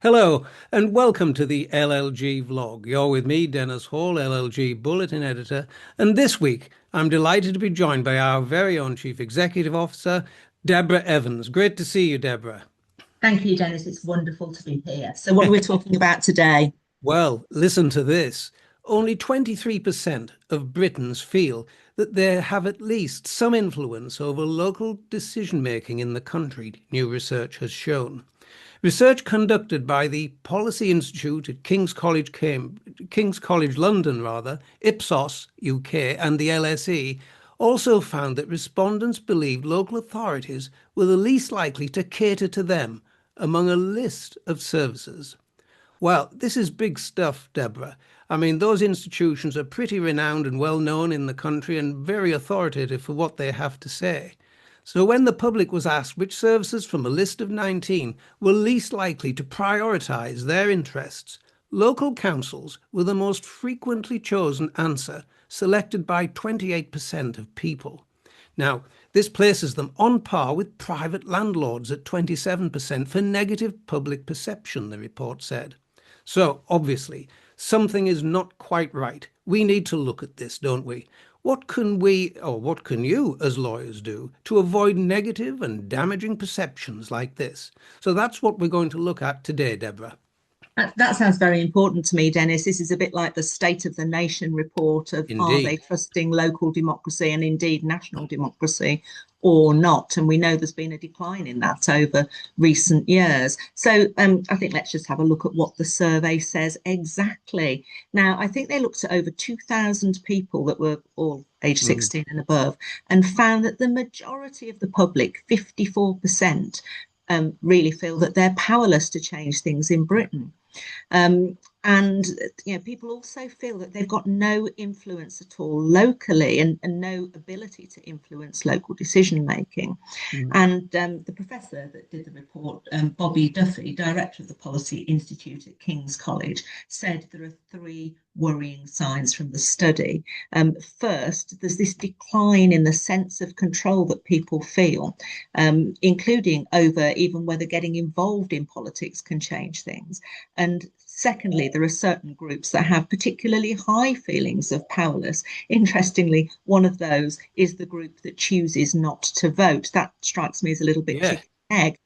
Hello, and welcome to the LLG vlog. You're with me, Dennis Hall, LLG Bulletin Editor, and this week I'm delighted to be joined by our very own Chief Executive Officer, Deborah Evans. Great to see you, Deborah. Thank you, Dennis. It's wonderful to be here. So, what are we talking about today? Well, listen to this. Only 23% of Britons feel that they have at least some influence over local decision making in the country, new research has shown. Research conducted by the Policy Institute at King's College London, Ipsos UK, and the LSE also found that respondents believed local authorities were the least likely to cater to them among a list of services. Well, this is big stuff, Deborah. I mean, those institutions are pretty renowned and well known in the country and very authoritative for what they have to say. So when the public was asked which services from a list of 19 were least likely to prioritise their interests, local councils were the most frequently chosen answer, selected by 28% of people. Now, this places them on par with private landlords at 27% for negative public perception, the report said. So, obviously, something is not quite right. We need to look at this, don't we? What can we, or what can you as lawyers do to avoid negative and damaging perceptions like this? So that's what we're going to look at today, Deborah. That sounds very important to me, Dennis. This is a bit like the State of the Nation report of are they Indeed. trusting local democracy and indeed national democracy or not? And we know there's been a decline in that over recent years. So I think let's just have a look at what the survey says exactly. Now, I think they looked at over 2,000 people that were all age Mm. 16 and above and found that the majority of the public, 54%, really feel that they're powerless to change things in Britain. Um, and people also feel that they've got no influence at all locally and no ability to influence local decision making. Mm. And the professor that did the report, Bobby Duffy, director of the Policy Institute at King's College, said there are three worrying signs from the study. First, there's this decline in the sense of control that people feel, including over even whether getting involved in politics can change things. And secondly, there are certain groups that have particularly high feelings of powerless. Interestingly, one of those is the group that chooses not to vote. That strikes me as a little bit Yeah, chicken egg.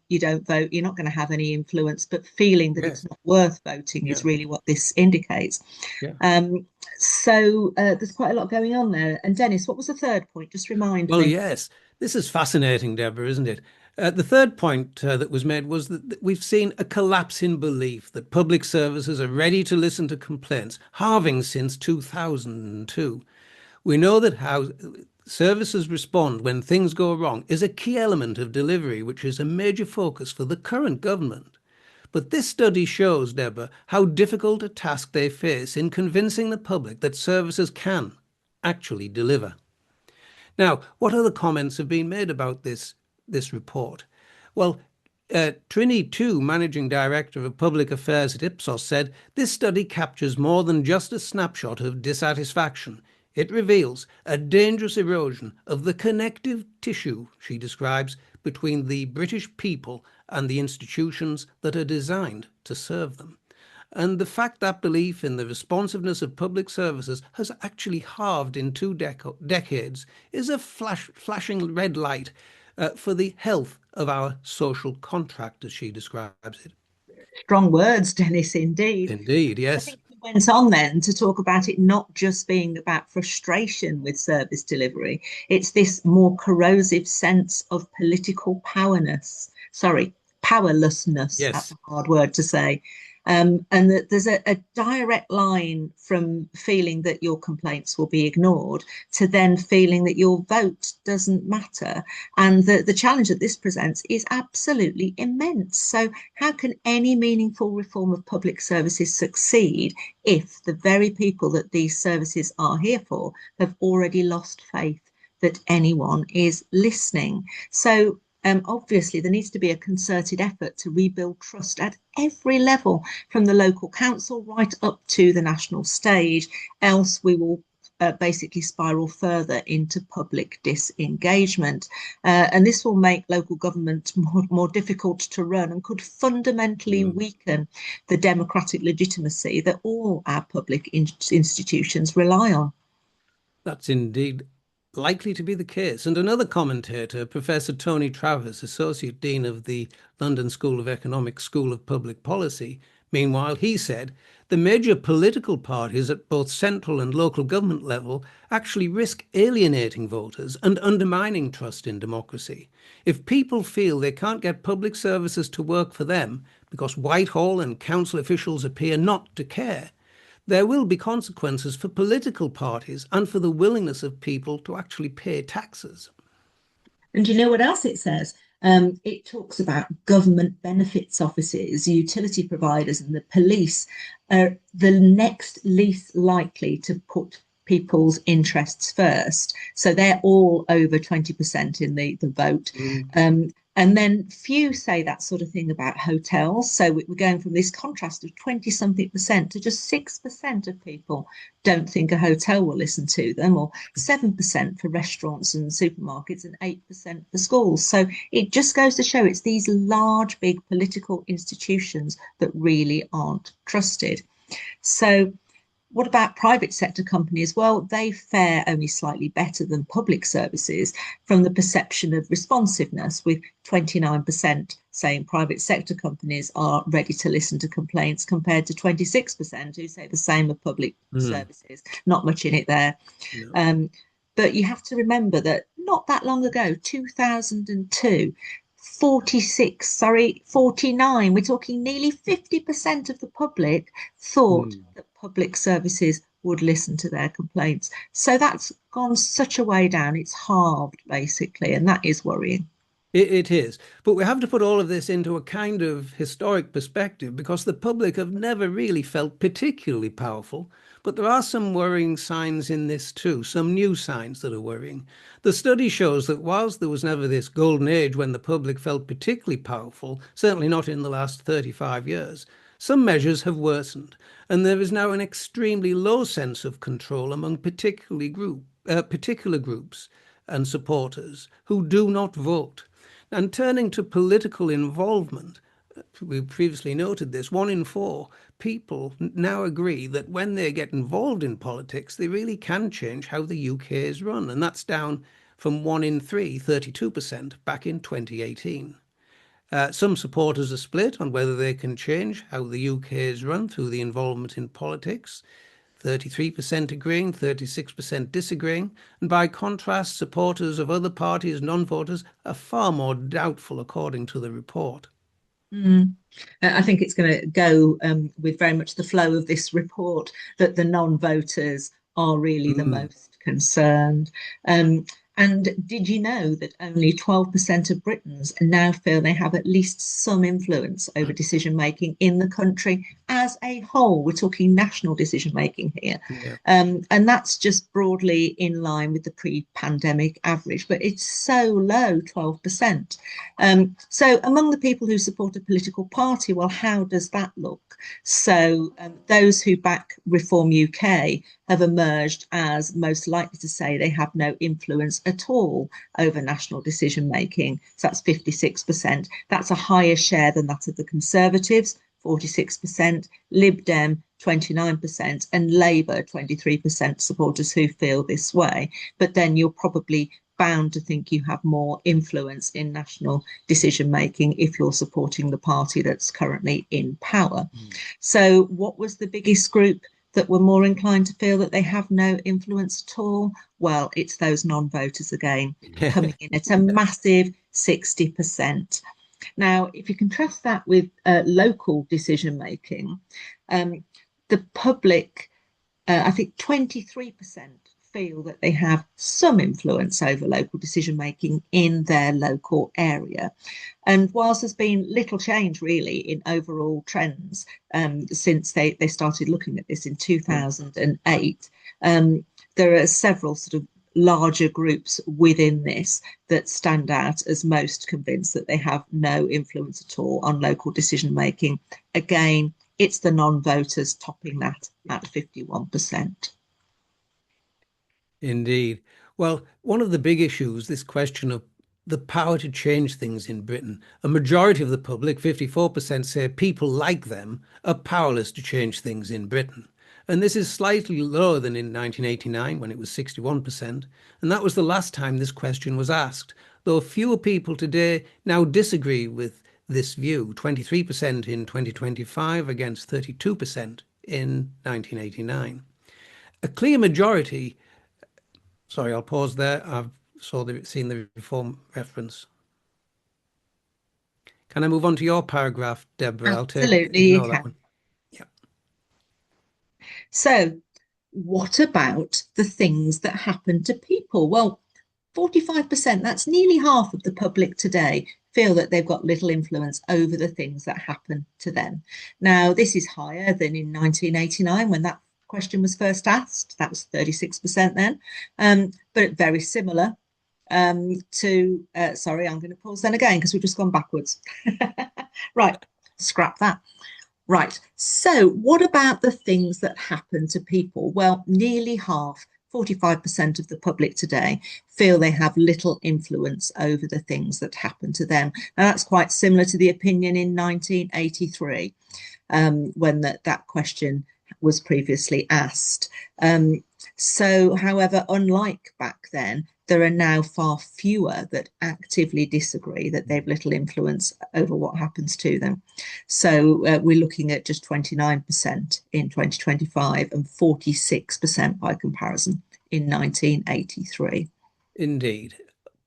You don't vote, you're not going to have any influence, but feeling that yeah, it's not worth voting yeah, is really what this indicates. yeah. There's quite a lot going on there. And Dennis, what was the third point? Just remind Well, me. yes, this is fascinating, Deborah, isn't it? The third point that was made was that we've seen a collapse in belief that public services are ready to listen to complaints, halving since 2002. We know that how services respond when things go wrong is a key element of delivery, which is a major focus for the current government. But this study shows, Deborah, how difficult a task they face in convincing the public that services can actually deliver. Now, what other comments have been made about this report? Well, Trini Tu, Managing Director of Public Affairs at Ipsos, said this study captures more than just a snapshot of dissatisfaction. It reveals a dangerous erosion of the connective tissue, she describes, between the British people and the institutions that are designed to serve them. And the fact that belief in the responsiveness of public services has actually halved in two decades is a flashing red light for the health of our social contract, as she describes it. Strong words, Dennis, indeed. Indeed, I yes. think he went on then to talk about it not just being about frustration with service delivery, it's this more corrosive sense of political powerlessness. That's Yes. a hard word to say. And that there's a direct line from feeling that your complaints will be ignored to then feeling that your vote doesn't matter. And the challenge that this presents is absolutely immense. So, how can any meaningful reform of public services succeed if the very people that these services are here for have already lost faith that anyone is listening? So, obviously, there needs to be a concerted effort to rebuild trust at every level, from the local council right up to the national stage. Else, we will basically spiral further into public disengagement. And this will make local government more difficult to run and could fundamentally weaken the democratic legitimacy that all our public institutions rely on. That's indeed likely to be the case. And another commentator, Professor Tony Travers, Associate Dean of the London School of Economics, School of Public Policy, meanwhile, he said the major political parties at both central and local government level actually risk alienating voters and undermining trust in democracy. If people feel they can't get public services to work for them because Whitehall and council officials appear not to care, there will be consequences for political parties and for the willingness of people to actually pay taxes. And you know what else it says? It talks about government benefits offices, utility providers, and the police are the next least likely to put people's interests first. So they're all over 20% in the vote. And then few say that sort of thing about hotels. So we're going from this contrast of 20 something percent to just 6% of people don't think a hotel will listen to them, or 7% for restaurants and supermarkets and 8% for schools. So it just goes to show it's these large, big political institutions that really aren't trusted. So what about private sector companies? Well, they fare only slightly better than public services from the perception of responsiveness, with 29% saying private sector companies are ready to listen to complaints compared to 26% who say the same of public services. Not much in it there. No. But you have to remember that not that long ago, 2002, 49, we're talking nearly 50% of the public thought that public services would listen to their complaints. So that's gone such a way down. It's halved, basically, and that is worrying. It is. But we have to put all of this into a kind of historic perspective, because the public have never really felt particularly powerful. But there are some worrying signs in this too, some new signs that are worrying. The study shows that whilst there was never this golden age when the public felt particularly powerful, certainly not in the last 35 years, some measures have worsened, and there is now an extremely low sense of control among particular groups and supporters who do not vote. And turning to political involvement, we previously noted this, 1 in 4 people now agree that when they get involved in politics, they really can change how the UK is run. And that's down from 1 in 3, 32%, back in 2018. Some supporters are split on whether they can change how the UK is run through the involvement in politics. 33% agreeing, 36% disagreeing, and by contrast, supporters of other parties, non-voters, are far more doubtful, according to the report. I think it's going to go with very much the flow of this report, that the non-voters are really the most concerned. And did you know that only 12% of Britons now feel they have at least some influence over decision making in the country as a whole? We're talking national decision making here. Yeah. And that's just broadly in line with the pre-pandemic average, but it's so low, 12%. So among the people who support a political party, well, how does that look? So those who back Reform UK have emerged as most likely to say they have no influence at all over national decision making. So that's 56%. That's a higher share than that of the Conservatives, 46%, Lib Dem, 29%, and Labour, 23% supporters who feel this way. But then you're probably bound to think you have more influence in national decision making if you're supporting the party that's currently in power. So what was the biggest group that were more inclined to feel that they have no influence at all? Well, it's those non-voters again, coming in at a massive 60%. Now, if you contrast that with local decision making, the public, I think 23% feel that they have some influence over local decision making in their local area. And whilst there's been little change really in overall trends since they started looking at this in 2008, there are several sort of larger groups within this that stand out as most convinced that they have no influence at all on local decision making. Again, it's the non-voters topping that at 51%. Indeed. Well, one of the big issues, this question of the power to change things in Britain. A majority of the public, 54%, say people like them are powerless to change things in Britain. And this is slightly lower than in 1989 when it was 61%. And that was the last time this question was asked, though fewer people today now disagree with this view, 23% in 2025 against 32% in 1989. A clear majority. Sorry, I'll pause there. I've seen the reform reference. Can I move on to your paragraph, Deborah? Absolutely, you Ignore that can. one. Yeah, So, what about the things that happen to people? Well, 45%, that's nearly half of the public today, feel that they've got little influence over the things that happen to them. Now, this is higher than in 1989 when that question was first asked. That was 36% then, but very similar sorry, I'm going to pause then again because we've just gone backwards. Right, scrap that. Right. So, what about the things that happen to people? Well, nearly half, 45% of the public today feel they have little influence over the things that happen to them. Now, that's quite similar to the opinion in 1983 when that question was previously asked. However, unlike back then, there are now far fewer that actively disagree that they've little influence over what happens to them. So we're looking at just 29% in 2025 and 46% by comparison in 1983. indeed.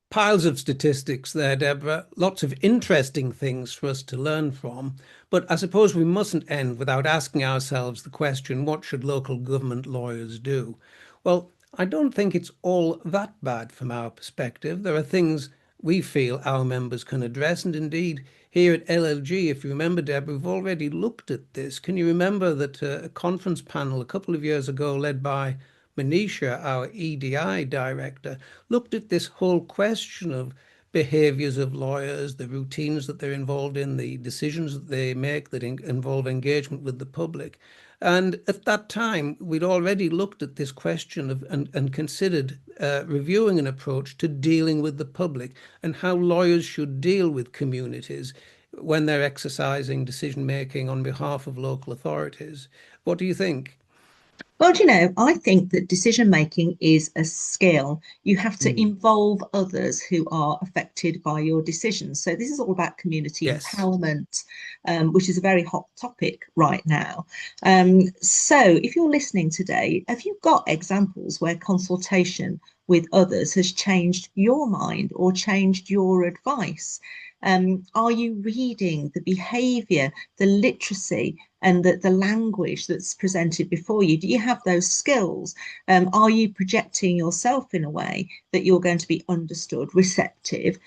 Piles of statistics there, Deborah. Lots of interesting things for us to learn from. But I suppose we mustn't end without asking ourselves the question, what should local government lawyers do? Well, I don't think it's all that bad from our perspective. There are things we feel our members can address. And indeed, here at LLG, if you remember, Deborah, we've already looked at this. Can you remember that a conference panel a couple of years ago, led by Manisha, our EDI director, looked at this whole question of behaviors of lawyers, the routines that they're involved in, the decisions that they make that involve engagement with the public. And at that time, we'd already looked at this question of and considered reviewing an approach to dealing with the public and how lawyers should deal with communities when they're exercising decision making on behalf of local authorities. What do you think? Well, I think that decision making is a skill. You have to Mm. involve others who are affected by your decisions. So, this is all about community Yes. empowerment, which is a very hot topic right now. So, if you're listening today, have you got examples where consultation with others has changed your mind or changed your advice? Are you reading the behaviour, the literacy, and the language that's presented before you? Do you have those skills? Are you projecting yourself in a way that you're going to be understood, receptive,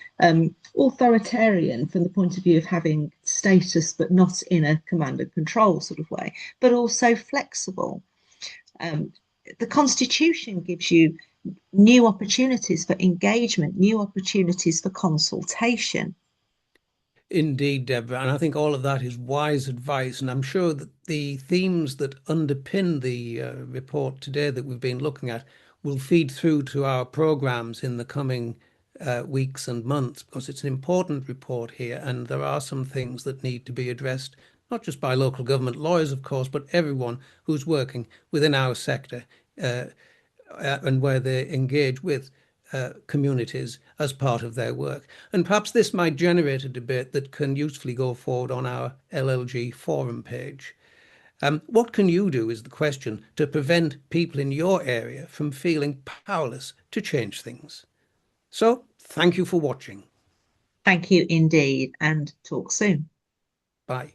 authoritarian from the point of view of having status, but not in a command and control sort of way, but also flexible? Um, the Constitution gives you new opportunities for engagement, new opportunities for consultation. Indeed, Deborah. And I think all of that is wise advice. And I'm sure that the themes that underpin the report today that we've been looking at will feed through to our programs in the coming weeks and months, because it's an important report here. And there are some things that need to be addressed, not just by local government lawyers, of course, but everyone who's working within our sector and where they engage with communities as part of their work. And perhaps this might generate a debate that can usefully go forward on our LLG forum page. What can you do is the question to prevent people in your area from feeling powerless to change things. So thank you for watching. Thank you indeed, and talk soon. Bye.